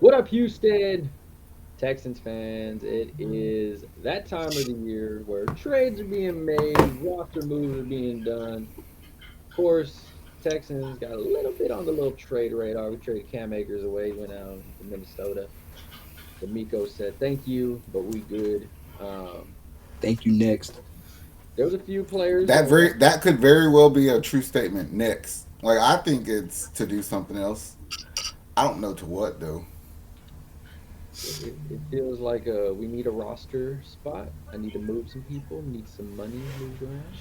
What up, Houston Texans fans? It is that time of the year where trades are being made, roster moves are being done. Of course, Texans got a little bit on the little trade radar. We traded Cam Akers away. He went out to Minnesota. D'Amico said, "Thank you, but we good." Um, Thank you. Next. there was a few players that were That could very well be a true statement. Next, like I think it's to do something else. I don't know to what though. it feels like we need a roster spot. I need to move some people, need some money moved around.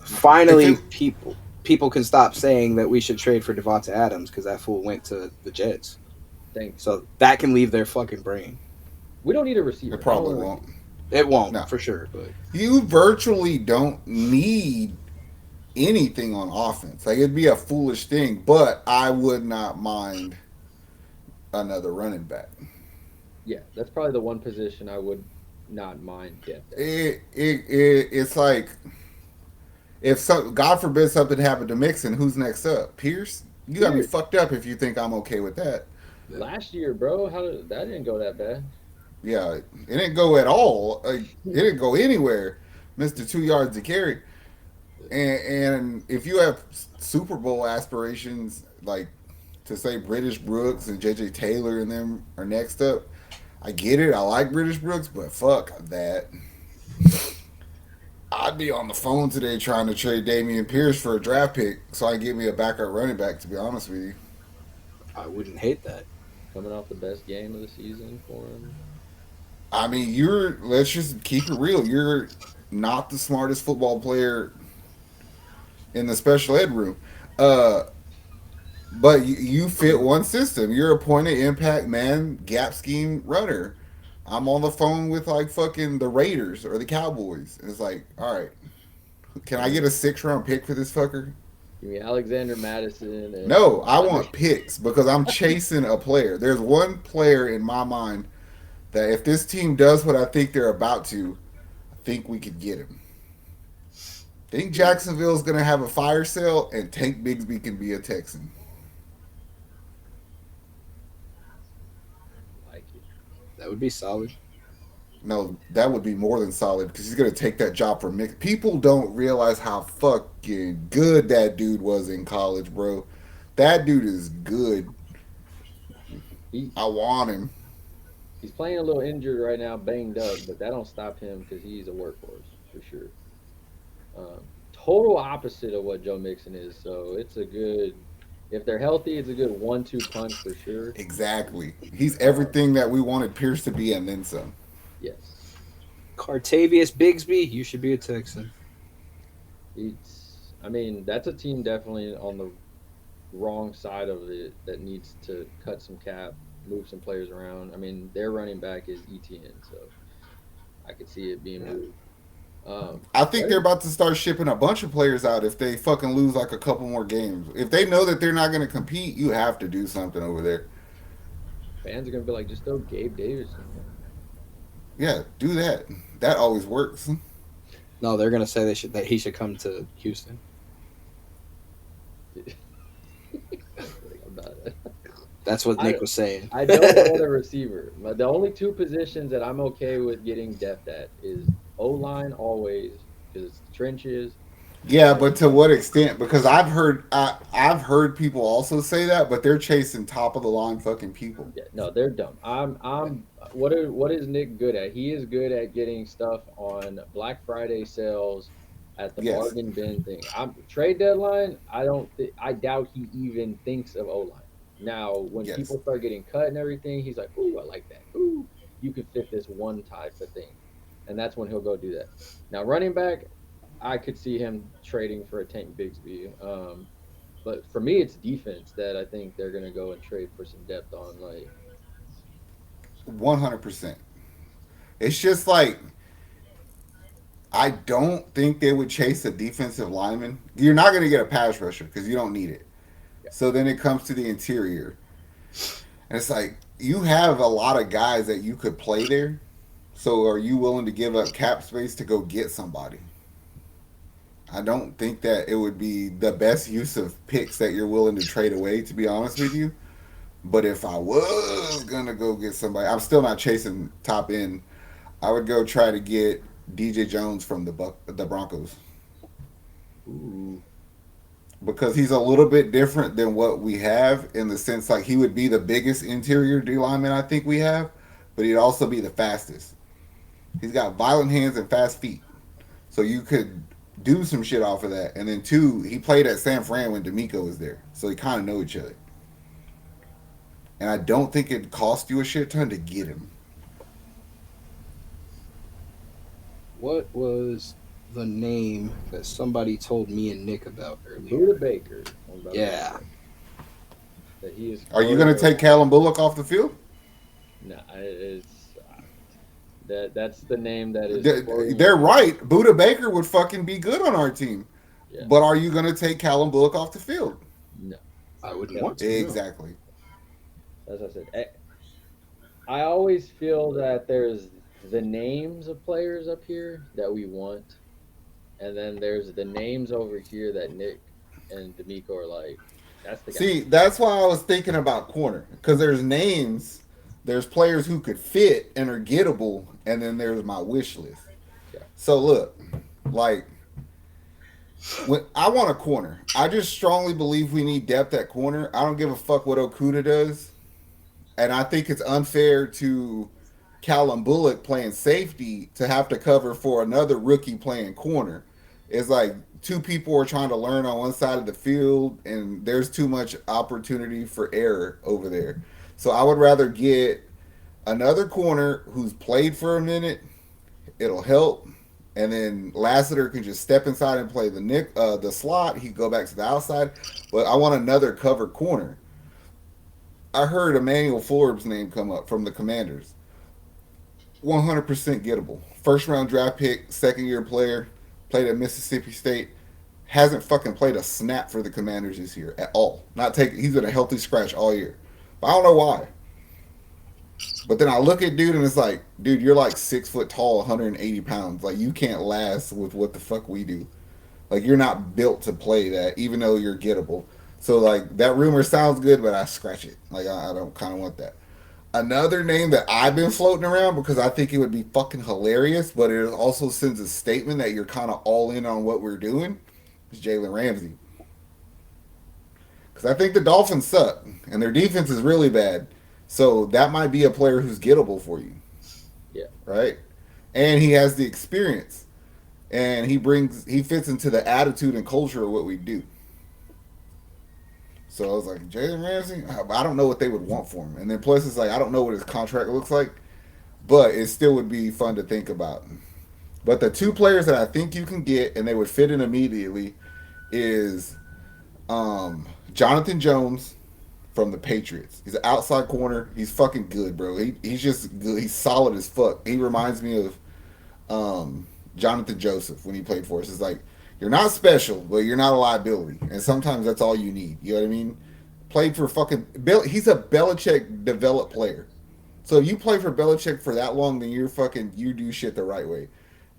Need some If it Finally, people can stop saying that we should trade for Devonta Adams because that fool went to the Jets. thank you. So that can leave their fucking brain. We don't need a it receiver. I don't probably want a won't. receiver. It won't No, for sure, but you virtually don't need anything on offense. Like it'd be a foolish thing, but I would not mind another running back. Yeah, that's probably the one position I would not mind depth at. It's like if God forbid something happened to Mixon, who's next up? Pierce? You gotta be Pierce, fucked up if you think I'm okay with that. yeah. last year, bro, that didn't go that bad. Yeah, it didn't go at all. It didn't go anywhere. Missed the 2 yards to carry. And if you have Super Bowl aspirations, like to say British Brooks and JJ Taylor and them are next up, I get it. I like British Brooks, but fuck that. I'd be on the phone today trying to trade Damian Pierce for a draft pick so I can get me a backup running back, to be honest with you. I wouldn't hate that. Coming off the best game of the season for him. I mean, let's just keep it real. You're not the smartest football player in the special ed room. Uh, but you fit one system. You're a point of impact man, gap scheme runner. I'm on the phone with like fucking the Raiders or the Cowboys. And it's like, all right, can Give I me, get a 6 round pick for this fucker? give me Alexander Madison and No, I Andre. want picks because I'm chasing a player. There's one player in my mind that if this team does what I think they're about to, I think we could get him. I think Jacksonville's going to have a fire sale and Tank Bigsby can be a Texan. Like it. That would be solid. No, that would be more than solid because he's going to take that job from Mick. People don't realize how fucking good that dude was in college, bro. That dude is good. He I want him. he's playing a little injured right now, banged up, but that don't stop him because he's a workhorse for sure. Total opposite of what Joe Mixon is. So it's a good. If they're healthy, it's a good 1-2 punch for sure. Exactly. He's Um, everything that we wanted Pierce to be and then some. yes, Cartavius Bigsby, you should be a Texan. it's. I mean, that's a team definitely on the wrong side of it that needs to cut some cap, move some players around. I mean, their running back is ETN, so I could see it being Yeah. moved. I think they're Running about to start shipping a bunch of players out if they fucking lose like a couple more games. If they know that they're not going to compete, you have to do something over there. fans are gonna be like, just throw Gabe Davis in Yeah, do that. That always works. No, they're gonna say that he should come to Houston. there. Like, I'm not. That's what I Nick was saying. I don't want a receiver. The only two positions that I'm okay with getting depth at is O line always because it's trenches. Yeah, And but to what extent? Because I've heard people also say that, but they're chasing top of the line fucking people. yeah, no, they're dumb. I'm what is Nick good at? He is good at getting stuff on Black Friday sales at the Yes, bargain bin thing. I'm trade deadline. I doubt he even thinks of O line. Now, when yes. people start getting cut and everything, he's like, "Ooh, I like that. Ooh, you could fit this one type of thing," and that's when he'll go do that. Now, running back, I could see him trading for a Tank Bigsby. But for me, it's defense that I think they're gonna go and trade for some depth on. Like, 100%. It's just like I don't think they would chase a defensive lineman. You're not going to get a pass rusher because you don't need it. yeah, So then it comes to the interior. And it's like you have a lot of guys that you could play there. So are you willing to give up cap space to go get somebody? I don't think that it would be the best use of picks that you're willing to trade away, to be honest with you. But if I was gonna go get somebody, I'm still not chasing top end. I would go try to get DJ Jones from the Broncos Ooh, because he's a little bit different than what we have in the sense like he would be the biggest interior D lineman I think we have, but he'd also be the fastest. He's got violent hands and fast feet, so you could do some shit off of that. And then two, he played at San Fran when D'Amico was there, so he kind of know each other. And I don't think it cost you a shit ton to get him. What was the name that somebody told me and Nick about earlier? Buda Baker. I'm about to Yeah. say that he is. Are you gonna take Callum Bullock off the field? No, it's that's the name that is. They're right. Buda Baker would fucking be good on our team. Yeah. But are you going to take Callum Bullock off the field? No, I wouldn't want to. Exactly. as I said, I always feel that there's the names of players up here that we want, and then there's the names over here that Nick and D'Amico are like, that's the guy. See, that's why I was thinking about corner because there's names, there's players who could fit and are gettable, and then there's my wish list. Yeah. So look, like when I want a corner, I just strongly believe we need depth at corner. I don't give a fuck what Okuda does, and I think it's unfair to Callum Bullock playing safety to have to cover for another rookie playing corner. It's like two people are trying to learn on one side of the field, and there's too much opportunity for error over there. So I would rather get another corner who's played for a minute. It'll help, and then Lassiter can just step inside and play the slot. He can go back to the outside, but I want another cover corner. I heard Emmanuel Forbes' name come up from the Commanders. 100% gettable. First round draft pick, second year player, played at Mississippi State. Hasn't fucking played a snap for the Commanders this year at all. He's been a healthy scratch all year. But I don't know why. But then I look at dude and it's like, dude, you're like 6 foot tall, 180 pounds. Like you can't last with what the fuck we do. Like you're not built to play that, even though you're gettable. So like that rumor sounds good, but I scratch it. Like I don't kind of want that. Another name that I've been floating around because I think it would be fucking hilarious, but it also sends a statement that you're kind of all in on what we're doing, is Jalen Ramsey. Because I think the Dolphins suck, and their defense is really bad. So that might be a player who's gettable for you. Yeah. Right? And he has the experience. And he fits into the attitude and culture of what we do. So I was like, Jalen Ramsey? I don't know what they would want for him. And then plus it's like, I don't know what his contract looks like, but it still would be fun to think about. But the two players that I think you can get and they would fit in immediately is Jonathan Jones from the Patriots. He's an outside corner. He's fucking good, bro. He's just good. He's solid as fuck. He reminds me of Jonathan Joseph when he played for us. It's like, you're not special, but you're not a liability. And sometimes that's all you need. You know what I mean? Played for fucking he's a Belichick developed player. So if you play for Belichick for that long, then you do shit the right way.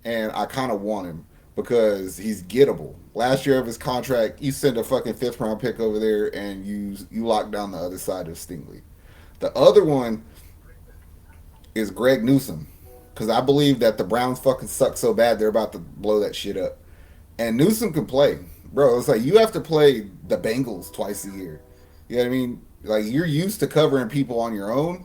And I kind of want him because he's gettable. Last year of his contract, you send a fucking 5th round pick over there and you lock down the other side of Stingley. The other one is Greg Newsome because I believe that the Browns fucking suck so bad they're about to blow that shit up. And Newsome can play. Bro, it's like you have to play the Bengals twice a year. You know what I mean? Like you're used to covering people on your own,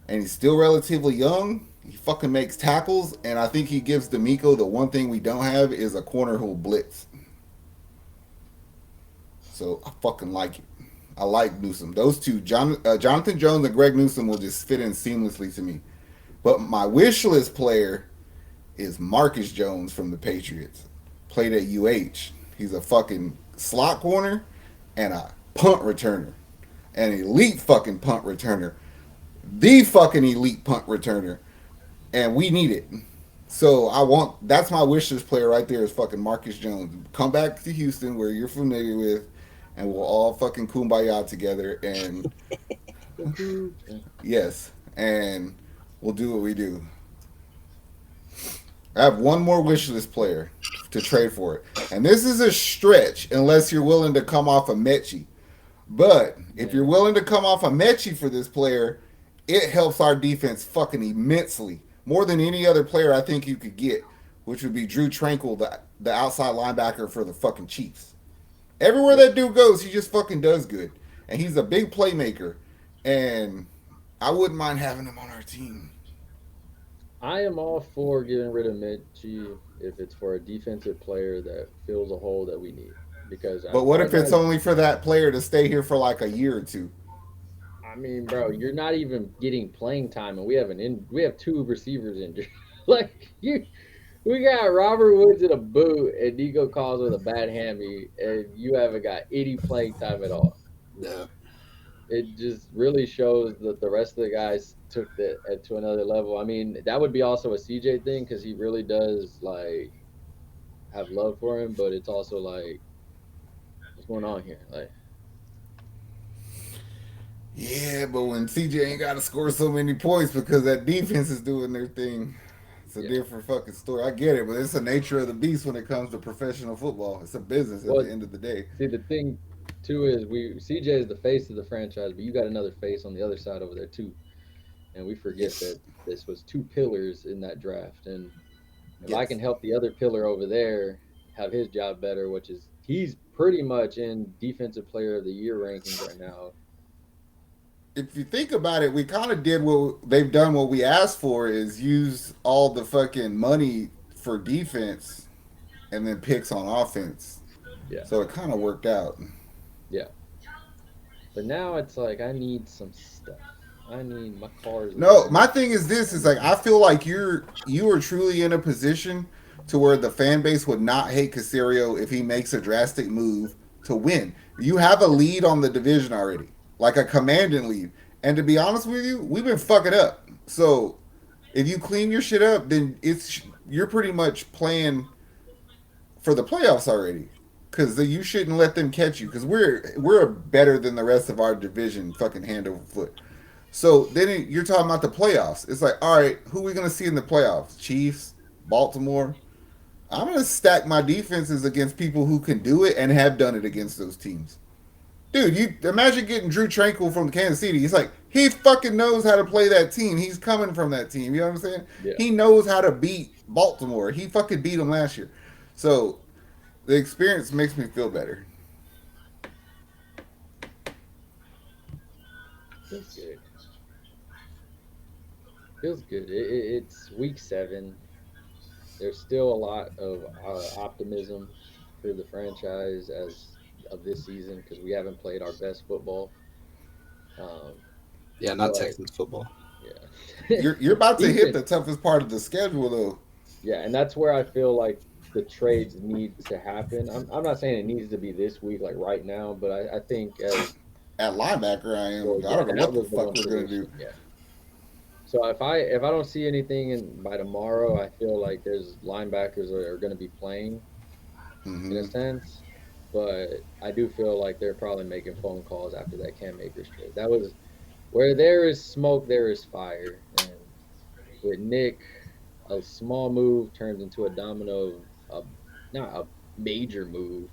and he's still relatively young. He fucking makes tackles, and I think he gives D'Amico the one thing we don't have is a corner who'll blitz. So I fucking like it. I like Newsome. Those two, Jonathan Jones and Greg Newsome, will just fit in seamlessly to me. But my wish list player is Marcus Jones from the Patriots. Played at UH. He's a fucking slot corner and a punt returner. An elite fucking punt returner. The fucking elite punt returner. And we need it. So that's my wish list player right there is fucking Marcus Jones. Come back to Houston where you're familiar with and we'll all fucking kumbaya together and yes. And we'll do what we do. I have one more wish list player to trade for it. And this is a stretch unless you're willing to come off a Mechie. But if you're Man, willing to come off a Mechie for this player, it helps our defense fucking immensely. More than any other player I think you could get, which would be Drew Tranquil, the outside linebacker for the fucking Chiefs. Everywhere yeah, that dude goes, he just fucking does good. And he's a big playmaker. And I wouldn't mind having him on our team. I am all for getting rid of Mitchie if it's for a defensive player that fills a hole that we need. Because But what right if now, it's only for that player to stay here for like a year or two? I mean, bro, you're not even getting playing time, and we have two receivers injured. Like you, we got Robert Woods in a boot and Nico Calls with a bad hammy, and you haven't got any playing time at all. Yeah. It just really shows that the rest of the guys took it to another level. I mean, that would be also a CJ thing because he really does like have love for him, but it's also like, what's going on here? Like, Yeah, but when CJ ain't got to score so many points because that defense is doing their thing, it's a yeah. different fucking story. I get it, but it's the nature of the beast when it comes to professional football. It's a business at Well, the end of the day. see, the thing too is we CJ is the face of the franchise, but you got another face on the other side over there too, and we forget Yes. that this was two pillars in that draft, and if I can Yes. help the other pillar over there have his job better, which is he's pretty much in defensive player of the year rankings right now. If you think about it, we kind of did what they've done. What we asked for is use all the fucking money for defense and then picks on offense. Yeah, So it kind of worked out. yeah. But now it's like I need some stuff. I need my car's No, low. my thing is this: is like I feel like you are truly in a position to where the fan base would not hate Caserio if he makes a drastic move to win. You have a lead on the division already, like a commanding lead. And to be honest with you, we've been fucking up. So if you clean your shit up, then it's you're pretty much playing for the playoffs already. Because you shouldn't let them catch you. Because we're better than the rest of our division, fucking hand over foot. So then you're talking about the playoffs. It's like, all right, who are we gonna see in the playoffs? Chiefs, Baltimore. I'm gonna stack my defenses against people who can do it and have done it against those teams. Dude, you imagine getting Drew Tranquil from Kansas City. He's like, he fucking knows how to play that team. He's coming from that team. You know what I'm saying? Yeah, He knows how to beat Baltimore. He fucking beat them last year. So the experience makes me feel better. feels good. Feels good. It's week 7. There's still a lot of optimism for the franchise as of this season because we haven't played our best football. Um, Yeah, not but Texans football. yeah, You're about to hit even the toughest part of the schedule though. yeah, and that's where I feel like the trades need to happen. I'm not saying it needs to be this week, like right now, but I think as At linebacker, I am. well, I yeah, don't know that what the was the fuck one we're gonna position. do. Yeah. So if I don't see anything by tomorrow, I feel like there's linebackers that are going to be playing in a Mm-hmm. sense, but I do feel like they're probably making phone calls after that Cam Akers trade. That was where there is smoke, there is fire, and with Nick, a small move turns into a domino, of not a major move,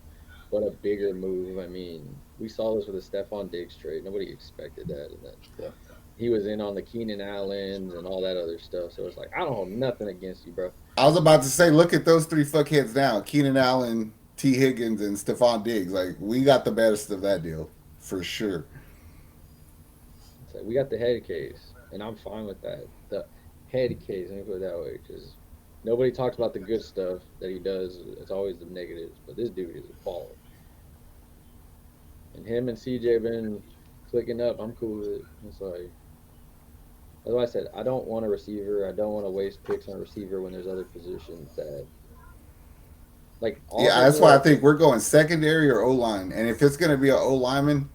but a bigger move. I mean, we saw this with the Stephon Diggs trade. Nobody expected that, and then Yeah. he was in on the Keenan Allens and all that other stuff. So it's like I don't hold nothing against you, bro. I was about to say, look at those three fuckheads now: Keenan Allen, T. Higgins, and Stephon Diggs. Like we got the best of that deal for sure. It's like we got the head case, and I'm fine with that. The head case, let me put it that way, because nobody talks about the good stuff that he does. It's always the negatives, but this dude is a baller. And him and CJ been clicking up. I'm cool with it. It's like that's why I said I don't want a receiver. I don't want to waste picks on a receiver when there's other positions that like all Yeah, of that's why I the think we're going secondary or O line. And if it's gonna be an O lineman,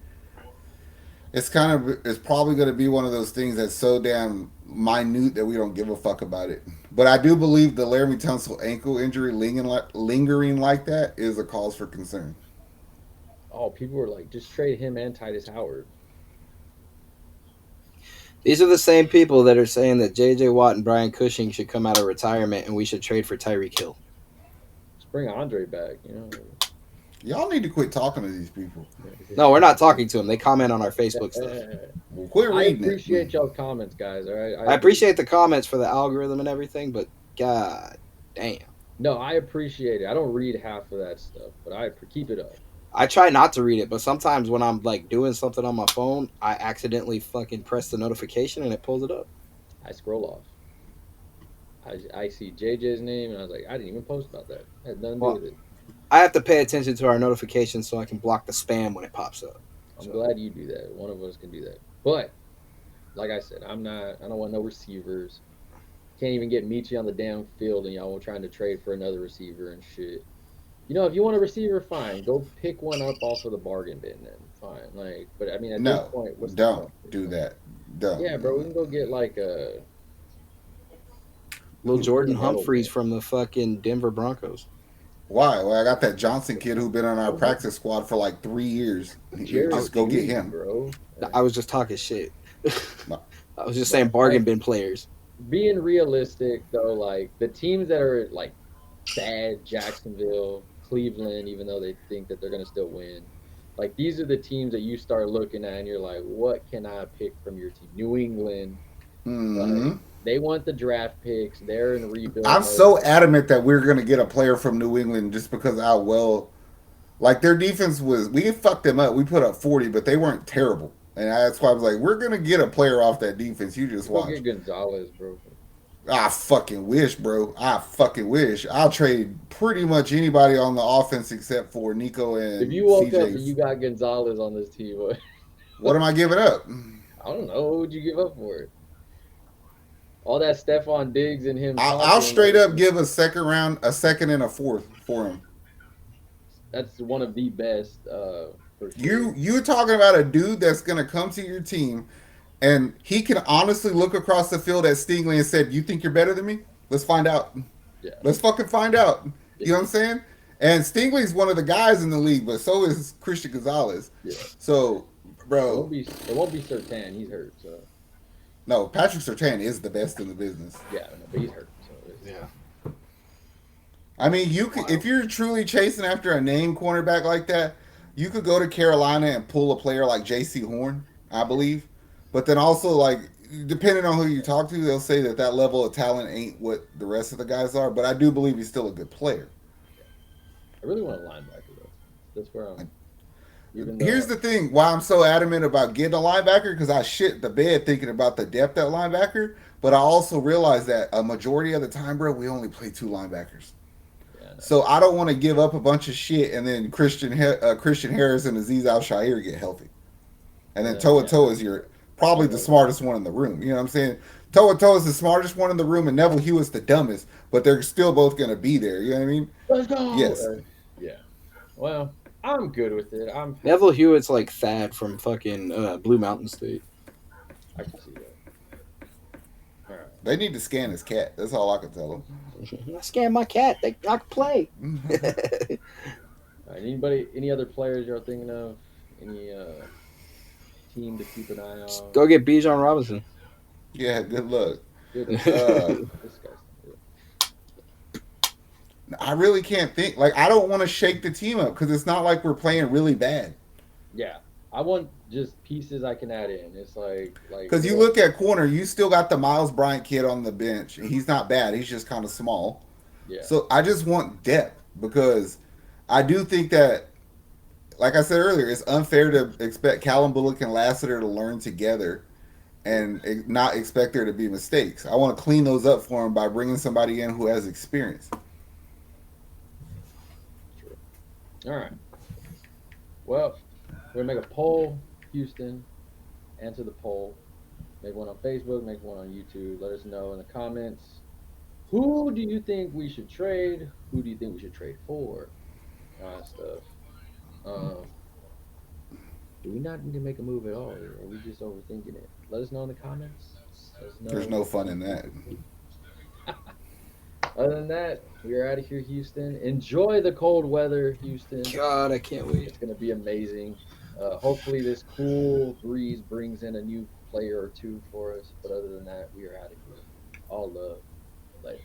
it's probably gonna be one of those things that's so damn minute that we don't give a fuck about it. But I do believe the Laramie Tunsil ankle injury lingering like that is a cause for concern. oh people were like just trade him and Titus Howard. These are the same people that are saying that J.J. Watt and Brian Cushing should come out of retirement and we should trade for Tyreek Hill. Just bring Andre back, you know. Y'all need to quit talking to these people. No, we're not talking to them. They comment on our Facebook stuff. Well, quit I reading it. appreciate y'all's comments, guys. All right, I appreciate the comments for the algorithm and everything, but god damn. No, I appreciate it. I don't read half of that stuff, but keep it up. I try not to read it, but sometimes when I'm like doing something on my phone, I accidentally fucking press the notification and it pulls it up. I scroll off. I see JJ's name, and I was like, I didn't even post about that. It had nothing to do Well, with it. I have to pay attention to our notifications so I can block the spam when it pops up. I'm glad you do that. One of us can do that. But like I said, I don't want no receivers. Can't even get Michi on the damn field, and y'all were trying to trade for another receiver and shit. You know, if you want a receiver, fine. Go pick one up off of the bargain bin, then fine. Like, but I mean, at this No, point, what's the don't point? do that. Don't. Yeah, bro, we can go get like a Little Jordan Metal Humphreys Man. from the fucking Denver Broncos. Why? Well, I got that Johnson kid who been on our practice squad for like 3 years. You Jared just go get Judy, him. bro. I was just talking shit. No. I was just saying bargain bin players. Being realistic though, like the teams that are like bad, Jacksonville, Cleveland, even though they think that they're gonna still win. Like these are the teams that you start looking at and you're like, what can I pick from your team? New England, Hmm. like they want the draft picks. They're in rebuild I'm mode. so adamant that we're gonna get a player from New England just because of how well, like their defense was. We fucked them up. We put up 40, but they weren't terrible, and that's why I was like, we're gonna get a player off that defense. You just Go watch. get Gonzalez, bro. I fucking wish, bro. I fucking wish. I'll trade pretty much anybody on the offense except for Nico If and you woke up and CJ. you got Gonzalez on this team, What am I giving up? I don't know. What would you give up for it? All that Stephon Diggs and him I'll talking, straight like, up give a second round, a second and a fourth for him. that's one of the best for sure. You talking about a dude that's gonna come to your team and he can honestly look across the field at Stingley and said, "You think you're better than me? Let's find out. Yeah, Let's fucking find out." yeah, You know what I'm saying? And Stingley's one of the guys in the league, but so is Christian Gonzalez. yeah. So, It bro, won't be. It won't be Sertan. He's hurt. So no, Patrick Surtain is the best in the business. yeah, no, but he's hurt. So Yeah. I mean, you could, if you're truly chasing after a name cornerback like that, you could go to Carolina and pull a player like J.C. Horn, I believe. But then also, like, depending on who you talk to, they'll say that that level of talent ain't what the rest of the guys are. But I do believe he's still a good player. I really want a linebacker though. That's where I'm. Even Here's though the thing: why I'm so adamant about getting a linebacker, because I shit the bed thinking about the depth at linebacker. But I also realize that a majority of the time, bro, we only play two linebackers. yeah, no, So I don't want to give up a bunch of shit, and then Christian Harris and Aziz Al Shahir get healthy, and then Toa yeah, Toa is your probably the smartest one in the room. You know what I'm saying? Toa Toa is the smartest one in the room, and Neville Hewitt's the dumbest, but they're still both gonna be there. You know what I mean? let's go. Yes. Yeah. Well, I'm good with it. Neville Hewitt's like Thad from fucking Blue Mountain State. I can see that. All right. They need to scan his cat. That's all I can tell them. I scanned my cat. I can play. All right. Anybody? Any other players you're thinking of? Any team to keep an eye on? Go get Bijan Robinson. Yeah, good luck. Good. Uh, This guy's. I really can't think. Like, I don't want to shake the team up because it's not like we're playing really bad. Yeah, I want just pieces I can add in. It's like Because you look at corner, you still got the Miles Bryant kid on the bench, and he's not bad. He's just kind of small. yeah, So I just want depth because I do think that, like I said earlier, it's unfair to expect Callum Bullock and Lassiter to learn together and not expect there to be mistakes. I want to clean those up for him by bringing somebody in who has experience. true. All right. Well, we're gonna make a poll, Houston. Answer the poll. Make one on Facebook. Make one on YouTube. Let us know in the comments. Who do you think we should trade? Who do you think we should trade for? All that stuff. Um, do we not need to make a move at all? Or are we just overthinking it? Let us know in the comments. Let us know. There's no fun in that. Other than that, we are out of here, Houston. Enjoy the cold weather, Houston. God, I can't wait. It's going to be amazing. Hopefully, this cool breeze brings in a new player or two for us. But other than that, we are out of here. All love. Later.